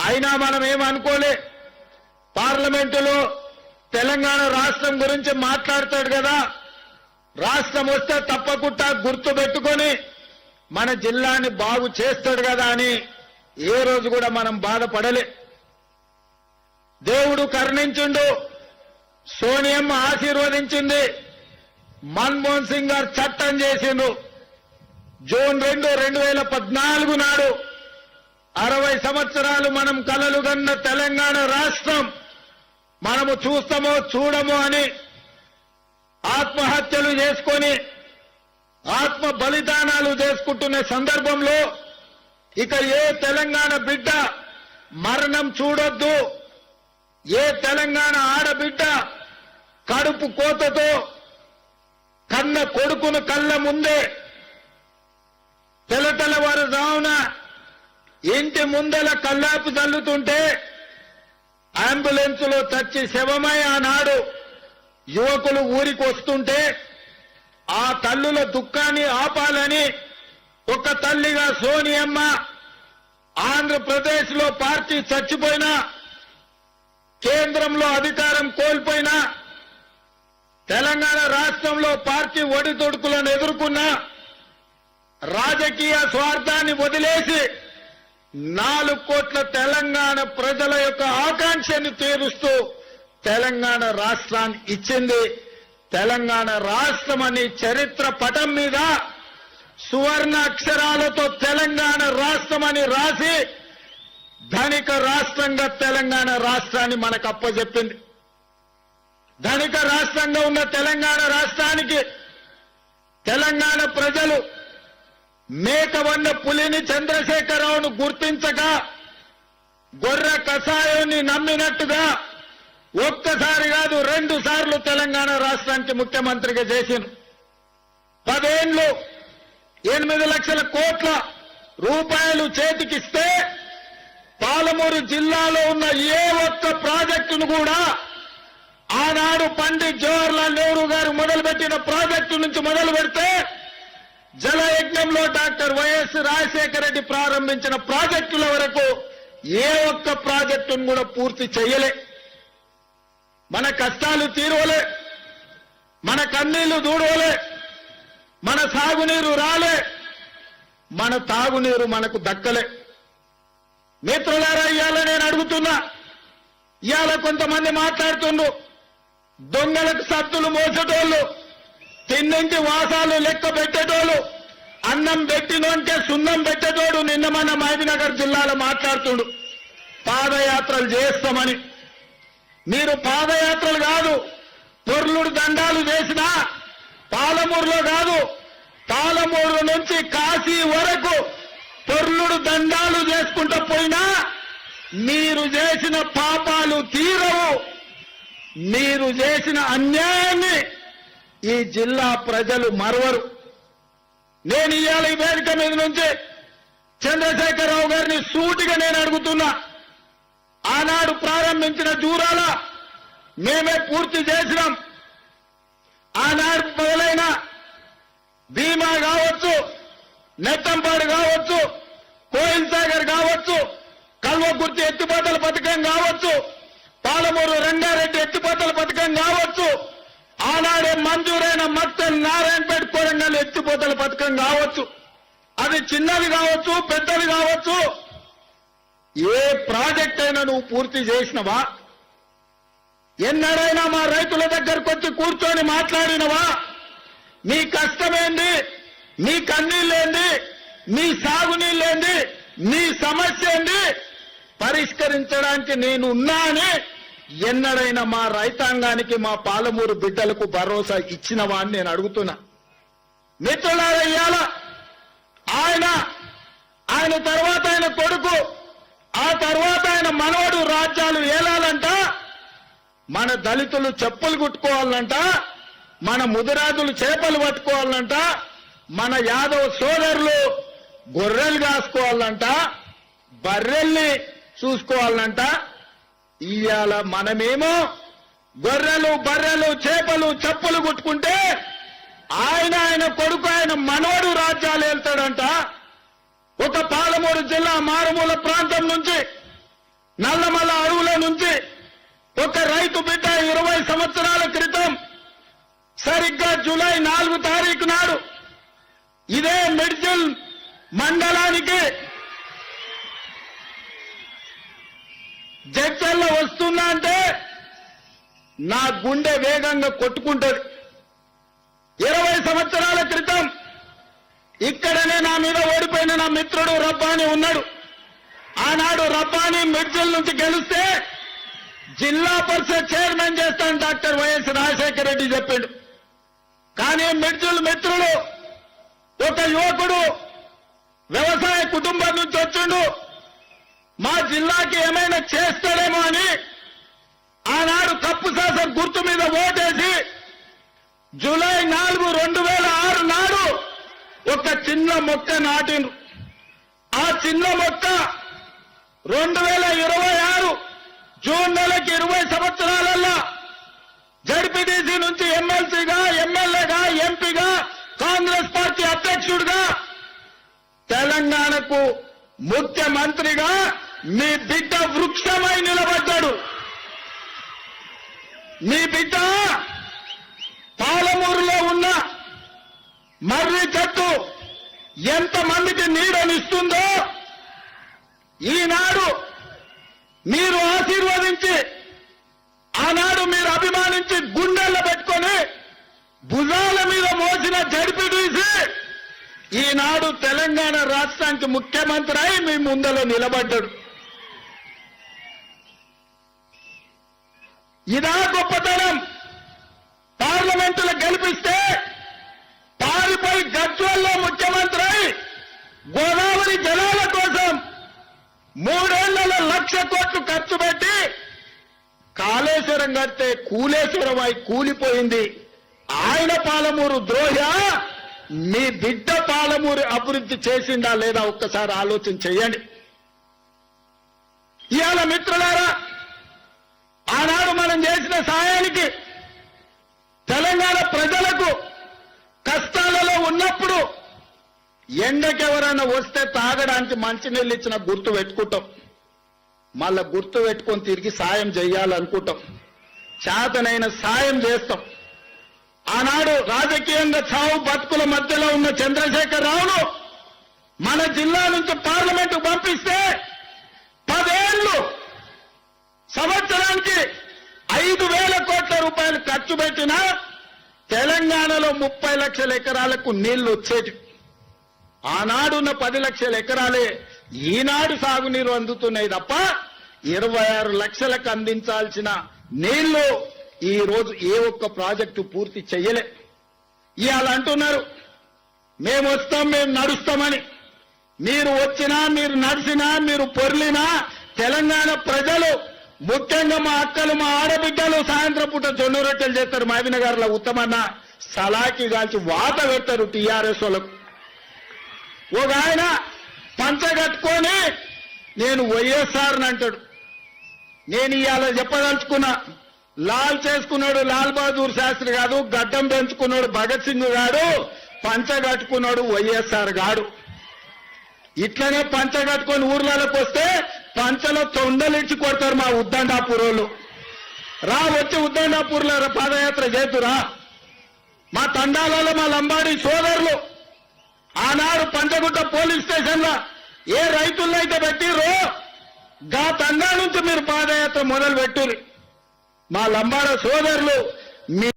అయినా మనం ఏమనుకోలే. పార్లమెంటులో తెలంగాణ రాష్ట్రం గురించి మాట్లాడతాడు కదా, రాష్ట్రం వస్తే తప్పకుండా గుర్తు పెట్టుకొని మన జిల్లాని బాగు చేస్తాడు కదా అని ఏ రోజు కూడా మనం బాధపడలే. దేవుడు కరుణించిండు, సోనియమ్మ ఆశీర్వదించింది, మన్మోహన్ సింగ్ గారు చట్టం చేసిండు. జూన్ 2, 2014 నాడు 60 సంవత్సరాలు మనం కలలు కన్న తెలంగాణ రాష్ట్రం మనము చూస్తామో చూడమో అని ఆత్మహత్యలు చేసుకొని ఆత్మ బలిదానాలు చేసుకుంటున్న సందర్భంలో ఇక ఏ తెలంగాణ బిడ్డ మరణం చూడొద్దు, ఏ తెలంగాణ ఆడబిడ్డ కడుపు కోతతో కన్న కొడుకును కళ్ళ ముందే తెల్లవారు జామున ఇంటి ముందల కల్లాపు చల్లుతుంటే అంబులెన్స్ లో చచ్చి శవమై ఆనాడు యువకులు ఊరికి వస్తుంటే ఆ తల్లుల దుఃఖాన్ని ఆపాలని ఒక తల్లిగా సోనియమ్మ ఆంధ్రప్రదేశ్ లో పార్టీ చచ్చిపోయినా, కేంద్రంలో అధికారం కోల్పోయినా, తెలంగాణ రాష్ట్రంలో పార్టీ ఒడిదుడుకులను ఎదుర్కొన్నా, రాజకీయ స్వార్థాన్ని వదిలేసి 4 కోట్ల తెలంగాణ ప్రజల యొక్క ఆకాంక్షను తీరుస్తూ తెలంగాణ రాష్ట్రాన్ని ఇచ్చింది. తెలంగాణ రాష్ట్రం అని చరిత్ర పటం మీద సువర్ణ అక్షరాలతో తెలంగాణ రాష్ట్రం అని రాసి ధనిక రాష్ట్రంగా తెలంగాణ రాష్ట్రాన్ని మనకు అప్పచెప్పింది. ధనిక రాష్ట్రంగా ఉన్న తెలంగాణ రాష్ట్రానికి తెలంగాణ ప్రజలు మేకవన్న పులిని చంద్రశేఖరరావును గుర్తించక గొర్రె కషాయాన్ని నమ్మినట్టుగా ఒక్కసారి కాదు 2 సార్లు తెలంగాణ రాష్ట్రానికి ముఖ్యమంత్రిగా చేసింది. 10 ఏళ్లు 8 లక్షల కోట్ల రూపాయలు చేతికిస్తే పాలమూరు జిల్లాలో ఉన్న ఏ ఒక్క ప్రాజెక్టును కూడా ఆనాడు పండిట్ జవహర్లాల్ నెహ్రూ గారు మొదలుపెట్టిన ప్రాజెక్టు నుంచి మొదలు పెడితే జలయజ్ఞంలో డాక్టర్ వైఎస్ రాజశేఖర రెడ్డి ప్రారంభించిన ప్రాజెక్టుల వరకు ఏ ఒక్క ప్రాజెక్టును కూడా పూర్తి చేయలే. మన కష్టాలు తీరవలే, మన కన్నీళ్లు దూడవలే, మన సాగునీరు రాలే, మన తాగునీరు మనకు దక్కలే. మిత్రులారా, ఇవాళ నేను అడుగుతున్నా, ఇవాళ కొంతమంది మాట్లాడుతుండ్రు దొంగలకు సత్తులు మోసేటోళ్లు, తిన్నింటి వాసాలు లెక్క పెట్టేటోళ్లు, అన్నం పెట్టినోంటే సున్నం పెట్టేటోడు నిన్న మన మహబూబ్నగర్ జిల్లాలో మాట్లాడుతుండు పాదయాత్రలు చేస్తామని. మీరు పాదయాత్రలు కాదు, పొర్లుడు దండాలు చేసినా పాలమూరులో కాదు, పాలమూరు నుంచి కాశీ వరకు పొర్లుడు దండాలు చేసుకుంటూ పోయినా మీరు చేసిన పాపాలు తీరవు. మీరు చేసిన అన్యాయాన్ని ఈ జిల్లా ప్రజలు మరవరు. నేను ఇవాళ ఈ వేదిక మీద నుంచి చంద్రశేఖరరావు గారిని సూటిగా నేను అడుగుతున్నా, ఆనాడు ప్రారంభించిన జూరాల మేమే పూర్తి చేసినాం. ఆనాడు మొదలైన భీమా కావచ్చు, నెట్టంపాడు కావచ్చు, కోయిల్ సాగర్ కావచ్చు, కల్వకుర్తి ఎత్తిపోతల పథకం కావచ్చు, పాలమూరు రంగారెడ్డి ఎత్తిపోతల పథకం కావచ్చు, ఆనాడే మంజూరైన మత్తల్ నారాయణపేట కోరంగల్ ఎత్తిపోతల పథకం కావచ్చు, అది చిన్నది కావచ్చు, పెద్దది కావచ్చు, ఏ ప్రాజెక్ట్ అయినా నువ్వు పూర్తి చేసినవా? ఎన్నడైనా మా రైతుల దగ్గరకు వచ్చి కూర్చొని మాట్లాడినవా? మీ కష్టమేంది, మీ కన్నీళ్ళేంది, మీ సాగునీళ్ళేంది, మీ సమస్య ఏంది పరిష్కరించడానికి నేను ఉన్నా అని ఎన్నడైనా మా రైతాంగానికి, మా పాలమూరు బిడ్డలకు భరోసా ఇచ్చినవా అని నేను అడుగుతున్నా. మిత్రులారా, ఇయ్యాల ఆయన తర్వాత ఆయన కొడుకు, ఆ తర్వాత ఆయన మనవడు రాజ్యాలు ఏలాలంట, మన దళితులు చెప్పులు కుట్టుకోవాలంట, మన ముదిరాజులు చేపలు పట్టుకోవాలంట, మన యాదవ్ సోదరులు గొర్రెలు కాసుకోవాలంట, బర్రెల్ని చూసుకోవాలంట. ఇవాళ మనమేమో గొర్రెలు బర్రెలు చేపలు చెప్పులు కుట్టుకుంటే ఆయన కొడుకు ఆయన మనవడు రాజ్యాలు వెళ్తాడంట. ఒక పాలమూరు జిల్లా మారుమూల ప్రాంతం నుంచి నల్లమల్ల అడవుల నుంచి ఒక రైతు బిడ్డ 20 సంవత్సరాల క్రితం సరిగ్గా జూలై 4 తారీఖు నాడు ఇదే మిడ్జిల్ మండలానికి జడ్చర్ల వస్తున్నా అంటే నా గుండె వేగంగా కొట్టుకుంటది. 20 సంవత్సరాల క్రితం ఇక్కడనే నా మీద ఓడిపోయిన నా మిత్రుడు రబ్బానీ ఉన్నాడు. ఆనాడు రబ్బానీ మిడ్జిల్ నుంచి గెలిస్తే జిల్లా పరిషత్ చైర్మన్ చేస్తాను డాక్టర్ వైఎస్ రాజశేఖర రెడ్డి చెప్పాడు. కానీ మిడ్జిల్ మిత్రుడు ఒక యువకుడు వ్యవసాయ కుటుంబం నుంచి వచ్చిండు, మా జిల్లాకి ఏమైనా చేస్తాడేమో అని ఆనాడు కప్పు శాసన గుర్తు మీద ఓటేసి జూలై 4, 2006 నాడు ఒక చిన్న మొక్క నాటిండ్రు. ఆ చిన్న మొక్క 2026 జూన్ నెలకి 20 సంవత్సరాలల్లో జడ్పీటీసీ నుంచి ఎమ్మెల్సీగా, ఎమ్మెల్యేగా, ఎంపీగా, కాంగ్రెస్ పార్టీ అధ్యక్షుడిగా, తెలంగాణకు ముఖ్యమంత్రిగా మీ బిడ్డ వృక్షమై నిలబడ్డాడు. మీ బిడ్డ పాలమూరులో ఉన్న మర్రి చెట్టు ఎంతమందికి నీడనిస్తుందో ఈనాడు మీరు ఆశీర్వదించి, ఆనాడు మీరు అభిమానించి గుండెల్లో పెట్టుకొని భుజాల మీద మోసిన జడ్పీటీసీ ఈనాడు తెలంగాణ రాష్ట్రానికి ముఖ్యమంత్రి అయి మీ ముందలో నిలబడ్డాడు. ఇదా గొప్పతనం. పార్లమెంటులో గెలిపిస్తే పారిపోయి గజ్వేల్లో ముఖ్యమంత్రి అయి గోదావరి జలాల కోసం 3 ఏళ్లలో 1,00,000 కోట్లు ఖర్చు పెట్టి కాళేశ్వరం కడితే కూలేశ్వరం అయి కూలిపోయింది. ఆయన పాలమూరు ద్రోహ, మీ బిడ్డ పాలమూరు అభివృద్ధి చేసిందా లేదా ఒక్కసారి ఆలోచన చేయండి. ఇవాళ మిత్రులారా, ఆనాడు మనం చేసిన సాయానికి తెలంగాణ ప్రజలకు కష్టాలలో ఉన్నప్పుడు ఎండకెవరైనా వస్తే తాగడానికి మంచినీళ్ళు ఇచ్చిన గుర్తు పెట్టుకుంటాం, మళ్ళా గుర్తు పెట్టుకొని తిరిగి సాయం చేయాలనుకుంటాం, చేతనైన సాయం చేస్తాం. ఆనాడు రాజకీయంగా చావు బతుకుల మధ్యలో ఉన్న చంద్రశేఖర్ రావును మన జిల్లా నుంచి పార్లమెంటు పంపిస్తే 10 ఏళ్లు సంవత్సరానికి 5,000 కోట్ల రూపాయలు ఖర్చు పెట్టినా తెలంగాణలో 30 లక్షల ఎకరాలకు నీళ్లు వచ్చేటి. ఆనాడున్న 10 లక్షల ఎకరాలే ఈనాడు సాగునీరు అందుతున్నాయి తప్ప 26 లక్షలకు అందించాల్సిన నీళ్లు ఈ రోజు ఏ ఒక్క ప్రాజెక్టు పూర్తి చెయ్యలే. ఇవాళ అంటున్నారు మేము వస్తాం, మేము నడుస్తామని. మీరు వచ్చినా, మీరు నడిచినా, మీరు పొర్లినా తెలంగాణ ప్రజలు, ముఖ్యంగా మా అక్కలు, మా ఆడబిడ్డలు సాయంత్రం పూట జొన్న రొట్టెలు చేస్తారు. మహబూబ్నగర్లో ఉత్తమన్న సలాకి కాల్చి వాత పెడతారు టీఆర్ఎస్ వాళ్ళకు. ఒక ఆయన పంచ కట్టుకొని నేను వైఎస్ఆర్ అంటాడు. నేను ఇవాళ చెప్పదలుచుకున్నా, లాల్ చేసుకున్నాడు లాల్ బహదూర్ శాస్త్రి కాదు, గడ్డం పెంచుకున్నాడు భగత్ సింగ్ గాడు, పంచ కట్టుకున్నాడు వైఎస్ఆర్ గాడు. ఇట్లనే పంచ కట్టుకొని ఊర్లలోకి వస్తే పంచలో తొండలిచ్చి కొడతారు మా ఉద్దండాపూర్ వాళ్ళు. రా వచ్చి ఉద్దండాపూర్లో పాదయాత్ర చేతురా. మా తండాలలో మా లంబాడి సోదరులు ఆనాడు పంచగుట్ట పోలీస్ స్టేషన్ లో ఏ రైతుల్లో అయితే పెట్టిరో గా తండా నుంచి మీరు పాదయాత్ర మొదలు పెట్టుర్రి. మా లంబాడ సోదరులు మీ